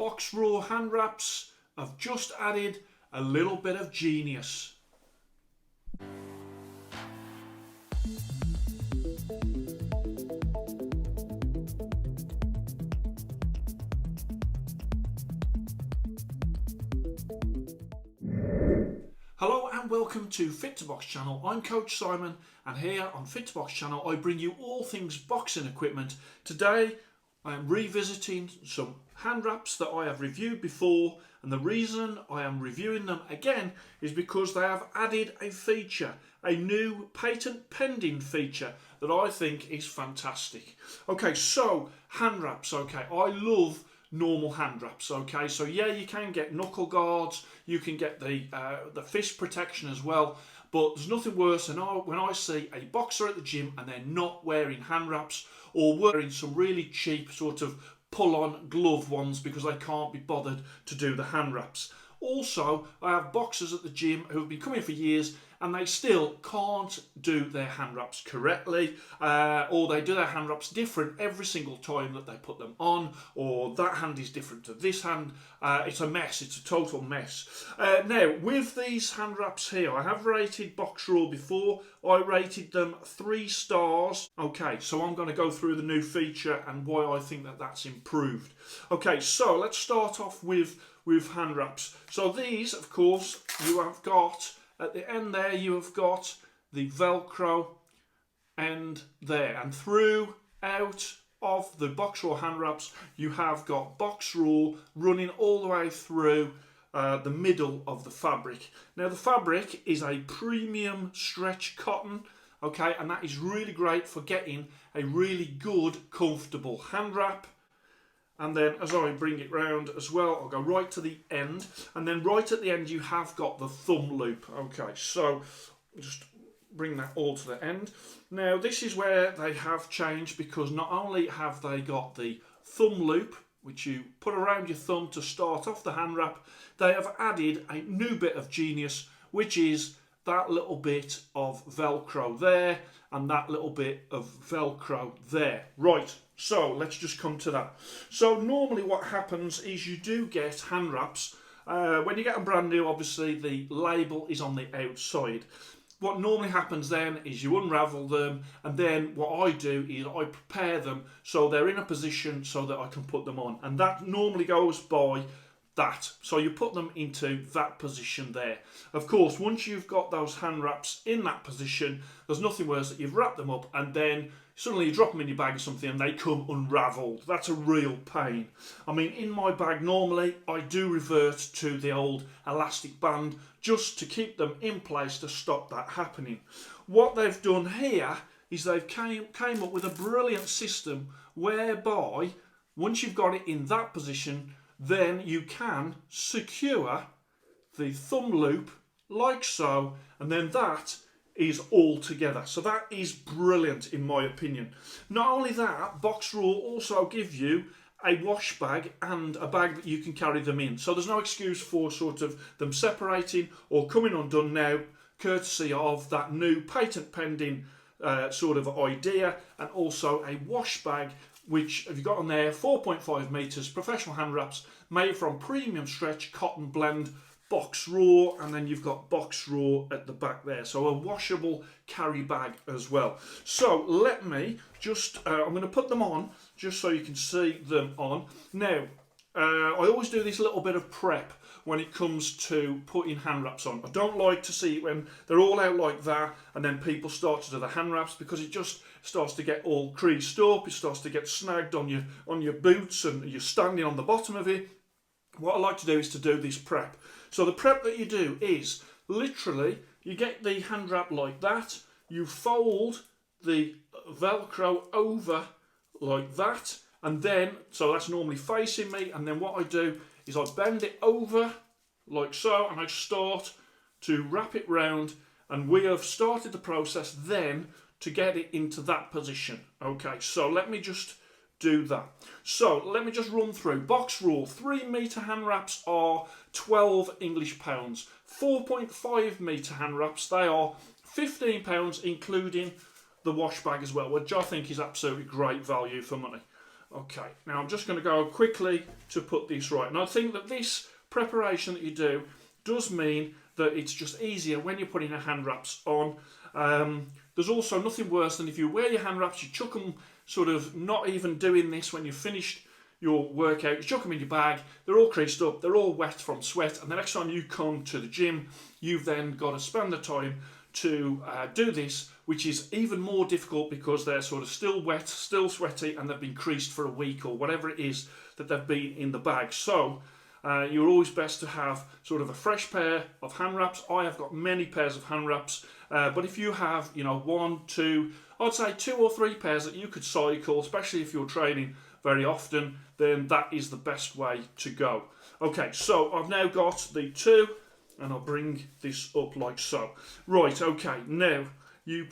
Boxraw hand wraps have just added a little bit of genius. Hello and welcome to Fit to Box channel. I'm Coach Simon, and here on Fit to Box channel I bring you all things boxing equipment. Today I am revisiting some hand wraps that I have reviewed before, and the reason I am reviewing them again is because they have added a feature, a new patent pending feature that I think is fantastic. Okay, so hand wraps. Okay, I love normal hand wraps. Okay, so yeah, you can get knuckle guards, you can get the fist protection as well, but there's nothing worse than when I see a boxer at the gym and they're not wearing hand wraps, or wearing some really cheap sort of pull-on glove ones because they can't be bothered to do the hand wraps. Also, I have boxers at the gym who have been coming for years and they still can't do their hand wraps correctly, or they do their hand wraps different every single time that they put them on, or that hand is different to this hand. It's a mess, it's a total mess. Now, with these hand wraps here, I have rated Boxraw before. I rated them 3 stars. Okay, so I'm going to go through the new feature and why I think that that's improved. Okay, so let's start off with hand wraps. So these, of course, you have got at the end there, you have got the Velcro end there, and throughout of the Boxraw hand wraps you have got Boxraw running all the way through the middle of the fabric. Now the fabric is a premium stretch cotton, okay, and that is really great for getting a really good comfortable hand wrap. And then as I bring it round as well, I'll go right to the end. And then right at the end, you have got the thumb loop. Okay, so just bring that all to the end. Now, this is where they have changed, because not only have they got the thumb loop, which you put around your thumb to start off the hand wrap, they have added a new bit of genius, which is that little bit of Velcro there and that little bit of Velcro there. Right. So let's just come to that. So normally what happens is you do get hand wraps. When you get them brand new, obviously the label is on the outside. What normally happens then is you unravel them, and then what I do is I prepare them so they're in a position so that I can put them on. And that normally goes by that. So you put them into that position there. Of course, once you've got those hand wraps in that position, there's nothing worse that you've wrapped them up and then suddenly you drop them in your bag or something and they come unravelled. That's a real pain. I mean, in my bag normally I do revert to the old elastic band just to keep them in place to stop that happening. What they've done here is they've came up with a brilliant system whereby once you've got it in that position, then you can secure the thumb loop like so, and then that is all together. So that is brilliant in my opinion. Not only that, Boxraw also give you a wash bag and a bag that you can carry them in. So there's no excuse for sort of them separating or coming undone now, courtesy of that new patent pending sort of idea, and also a wash bag which have you got on there, 4.5 metres, professional hand wraps made from premium stretch cotton blend Boxraw, and then you've got Boxraw at the back there, so a washable carry bag as well. So let me just, I'm going to put them on just so you can see them on. Now, I always do this little bit of prep when it comes to putting hand wraps on. I don't like to see it when they're all out like that and then people start to do the hand wraps, because it just starts to get all creased up, it starts to get snagged on your boots and you're standing on the bottom of it. What I like to do is to do this prep. So the prep that you do is literally you get the hand wrap like that, you fold the Velcro over like that, and then, so that's normally facing me, and then what I do is I bend it over like so, and I start to wrap it round, and we have started the process then to get it into that position. Okay, so let me just do that. So let me just run through. Boxraw 3 metre hand wraps are 12 English pounds. 4.5 metre hand wraps, they are £15, including the wash bag as well, which I think is absolutely great value for money. Okay, now I'm just going to go quickly to put this right. And I think that this preparation that you do does mean that it's just easier when you're putting your hand wraps on. There's also nothing worse than if you wear your hand wraps, you chuck them sort of not even doing this when you've finished your workout, you chuck them in your bag, they're all creased up, they're all wet from sweat, and the next time you come to the gym, you've then got to spend the time to do this, which is even more difficult because they're sort of still wet, still sweaty, and they've been creased for a week or whatever it is that they've been in the bag. So you're always best to have sort of a fresh pair of hand wraps. I have got many pairs of hand wraps, but if you have, you know, 1, 2, I'd say 2 or 3 pairs that you could cycle, especially if you're training very often, then that is the best way to go. Okay, so I've now got the 2, and I'll bring this up like so. Right, okay, now you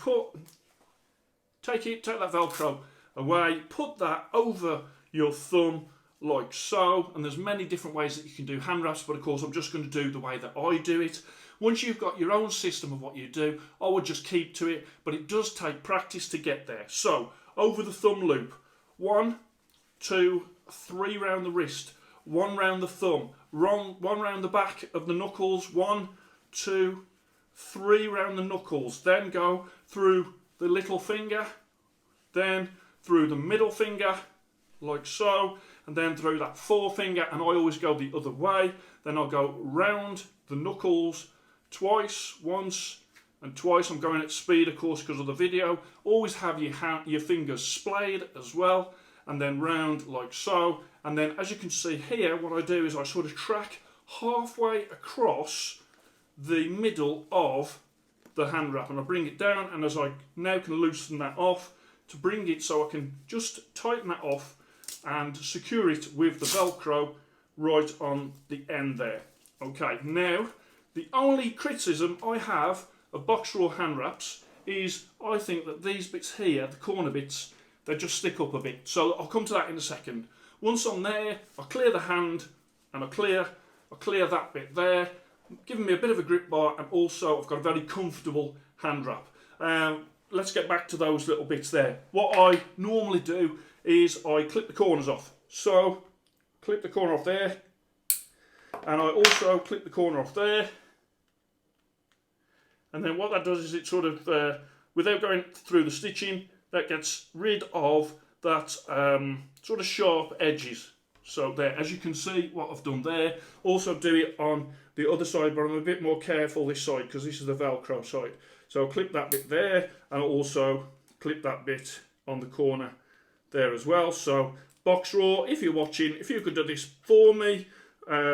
take that Velcro away, put that over your thumb like so, and there's many different ways that you can do hand wraps, but of course I'm just going to do the way that I do it. Once you've got your own system of what you do, I would just keep to it, but it does take practice to get there. So, over the thumb loop, 1, 2, 3 round the wrist, 1 round the thumb, 1 round the back of the knuckles, 1, 2, 3 round the knuckles, then go through the little finger, then through the middle finger, like so, and then through that forefinger, and I always go the other way. Then I'll go round the knuckles twice, once and twice. I'm going at speed, of course, because of the video. Always have your fingers splayed as well, and then round like so. And then, as you can see here, what I do is I sort of track halfway across the middle of the hand wrap, and I bring it down, and as I now can loosen that off to bring it so I can just tighten that off and secure it with the Velcro right on the end there. Okay, now the only criticism I have of Boxraw hand wraps is I think that these bits here, the corner bits, they just stick up a bit. So I'll come to that in a second. Once I'm there, I clear the hand and I clear that bit there, giving me a bit of a grip bar, and also I've got a very comfortable hand wrap. Let's get back to those little bits there. What I normally do is I clip the corners off. So, clip the corner off there, and I also clip the corner off there. And then what that does is it sort of, without going through the stitching, that gets rid of that sort of sharp edges. So there, as you can see what I've done there. Also do it on the other side, but I'm a bit more careful this side because this is the Velcro side. So I'll clip that bit there, and I'll also clip that bit on the corner there as well. So Boxraw, if you're watching, if you could do this for me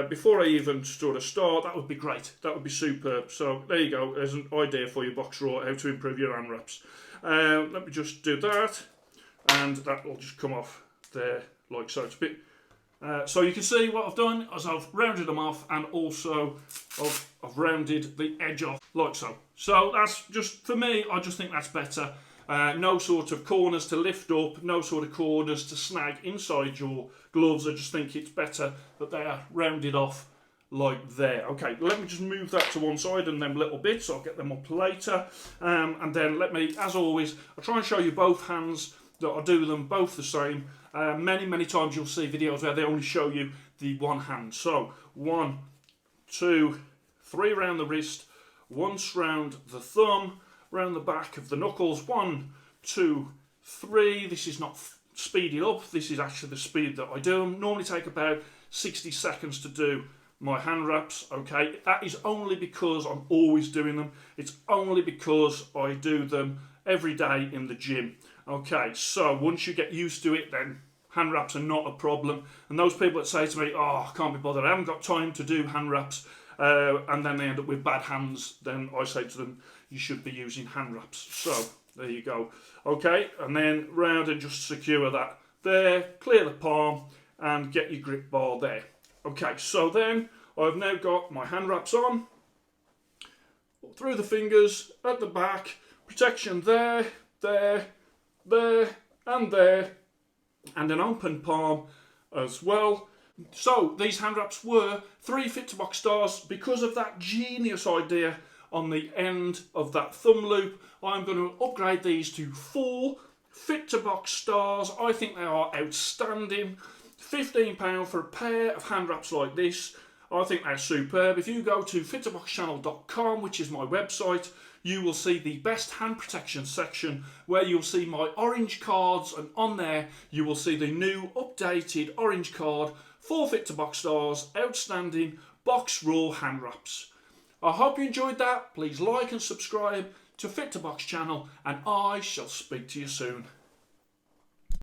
before I even sort of start, that would be great. That would be superb. So there you go. There's an idea for you, Boxraw, how to improve your hand wraps. Let me just do that, and that will just come off there like so. It's a bit. So you can see what I've done is I've rounded them off, and also I've rounded the edge off like so. So that's just, for me, I just think that's better. No sort of corners to lift up, no sort of corners to snag inside your gloves. I just think it's better that they are rounded off like there. Okay, let me just move that to one side and them little bits. I'll get them up later. And then let me, as always, I'll try and show you both hands, that I do them both the same. Many times you'll see videos where they only show you the one hand. So 1, 2, 3 round the wrist, once round the thumb, round the back of the knuckles, 1, 2, 3. This is not speeded up, this is actually the speed that I do them. Normally take about 60 seconds to do my hand wraps. Okay, that is only because I'm always doing them. It's only because I do them every day in the gym. Okay, so once you get used to it, then hand wraps are not a problem. And those people that say to me, oh, I can't be bothered, I haven't got time to do hand wraps, and then they end up with bad hands, then I say to them, you should be using hand wraps. So there you go. Okay, and then round and just secure that there, clear the palm, and get your grip bar there. Okay, so then I've now got my hand wraps on, through the fingers, at the back, protection there, there, there, and there, and an open palm as well. So these hand wraps were 3 Fit to Box stars because of that genius idea on the end of that thumb loop. I'm going to upgrade these to 4 Fit to Box stars, I think they are outstanding. £15 for a pair of hand wraps like this. I think they're superb. If you go to fittoboxchannel.com, which is my website, you will see the best hand protection section where you'll see my orange cards, and on there you will see the new updated orange card for Fit to Box stars, outstanding Boxraw hand wraps. I hope you enjoyed that. Please like and subscribe to Fit to Box channel, and I shall speak to you soon.